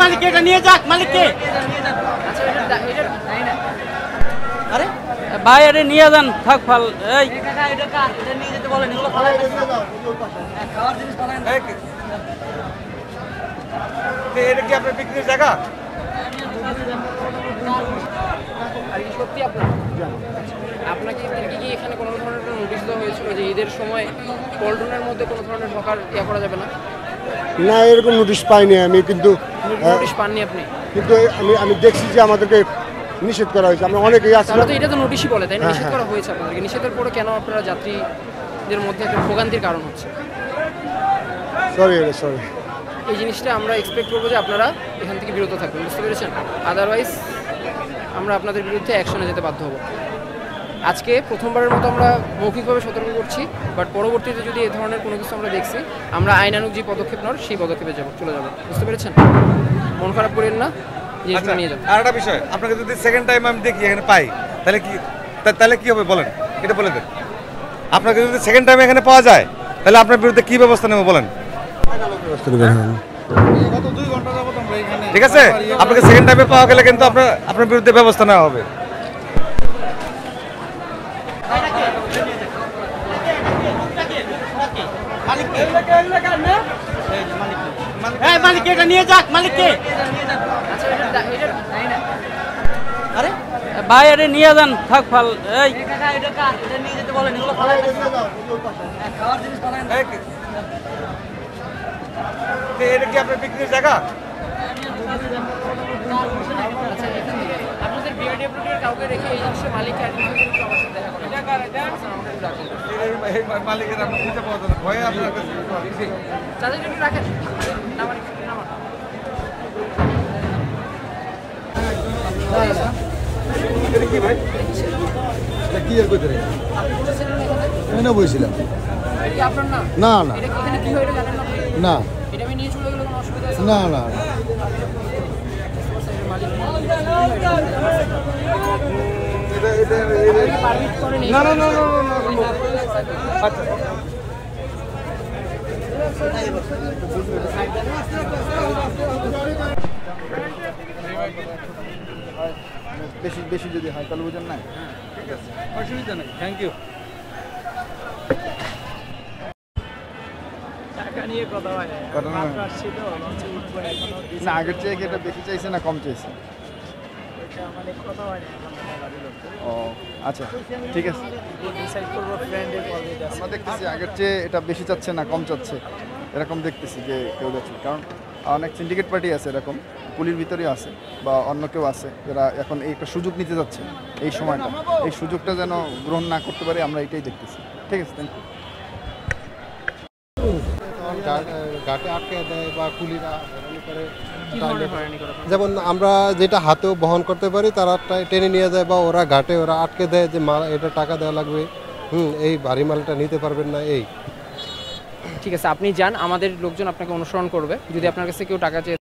মালিক এটা নিয়ে যাক, মালিককে আরে ভাই আরে নিয়ে যান, থাক ফাল। এই নিয়ে যেতে বলেন, এগুলো খাওয়ার জিনিস ফেলায় না। এটা কি আপনার বিক্রির জায়গা? সত্যি আপনাকে কি এখানে কোনো ধরনের নোটিশ দেওয়া হয়েছিল যে ঈদের সময় পল্টনের মধ্যে কোনো ধরনের ঢোকার করা যাবে না? না, এরকম নোটিশ পাইনি আমি, কিন্তু নোটিশ পাননি আপনি? কিন্তু আমি দেখছি যে আমাদেরকে নিষেধ করা হয়েছে। আমরা অনেকেই আসলে তো এটা তো নোটিশই বলে, তাই না? নিষেধ করা হয়েছে আপনাদেরকে। নিষেধের পরে কেন আপনারা যাত্রীদের মধ্যে একটা ভোগান্তির কারণ হচ্ছে? সরি। এই জিনিসটা আমরা এক্সপেক্ট করবো যে আপনারা এখান থেকে বিরত থাকবেন, বুঝতে পেরেছেন? আদারওয়াইজ আমরা আপনাদের বিরুদ্ধে অ্যাকশনে যেতে বাধ্য হব। আজকে প্রথমবারের মতো আমরা মৌখিকভাবে সতর্ক করছি, বাট পরবর্তীতে যদি এই ধরনের কোনো কিছু আমরা দেখছি, আমরা আইনানুগ যে পদক্ষেপ নেওয়ার সেই পদক্ষেপে চলে যাব, বুঝতে পেরেছেন? মন খারাপ করেন না, জিনিসটা নিয়ে যান। আর একটা বিষয়, আপনাকে যদি সেকেন্ড টাইম আমি দেখি এখানে পাই, তাহলে কি হবে বলেন, এটা বলে দেন। আপনাকে যদি সেকেন্ড টাইম এখানে পাওয়া যায়, তাহলে আপনার বিরুদ্ধে কি ব্যবস্থা নেব বলেন? ঠিক আছে, আপনাকে সেকেন্ড টাইমে পাওয়া গেলে কিন্তু আপনার বিরুদ্ধে ব্যবস্থা নেওয়া হবে। মালিক এটা নিয়ে যাক, মালিককে আরে ভাই আরে নিয়ে যান, থাক ফাল। এই নিয়ে যেতে বলেন, এগুলো খাওয়ার জিনিস ফেলায় না। এটা কি আপনার বিক্রির জায়গা? আপনাদের বিআরডিএফ কাউকে রেখে এই জিনিসটা মালিককে মালিকের আপনি খুঁজে পাওয়া যাবে, ভয়ে আপনার কাছে তাদেরকে একটু রাখেন। কি ভাই কি আর করতে না বলছিলাম আপনার না না না এখানে কি হয় এটা জানেন না না? এটা আমি নিয়ে চলে গেলে কোনো অসুবিধা আছে? না না আচ্ছা বেশি যদি হয় তাহলে বুঝেন না। ঠিক আছে, অসুবিধা নেই, থ্যাংক ইউ। না, আগের চেয়ে এটা বেশি চাইছে না কম চাইছে? ও আচ্ছা, ঠিক আছে, আমরা দেখতেছি আগের চেয়ে এটা বেশি চাচ্ছে না কম চাচ্ছে, এরকম দেখতেছি যে কেউ যাচ্ছে। কারণ অনেক সিন্ডিকেট পার্টি আছে এরকম, পুলির ভিতরে আছে বা অন্য কেউ আছে যারা এখন এই একটা সুযোগ নিতে যাচ্ছে। এই সময়টা, এই সুযোগটা যেন গ্রহণ না করতে পারে, আমরা এটাই দেখতেছি। ঠিক আছে, থ্যাংক ইউ। ঘাটে আটকে দেয় বা কুলিরা করে, যেমন আমরা যেটা হাতেও বহন করতে পারি তারা টেনে নিয়ে যায়, বা ওরা ঘাটে ওরা আটকে দেয় যে মাল এটা টাকা দেওয়া লাগবে, এই ভারী মালটা নিতে পারবেন না। এই ঠিক আছে, আপনি যান, আমাদের লোকজন আপনাকে অনুসরণ করবে। যদি আপনার কাছে কেউ টাকা চেয়ে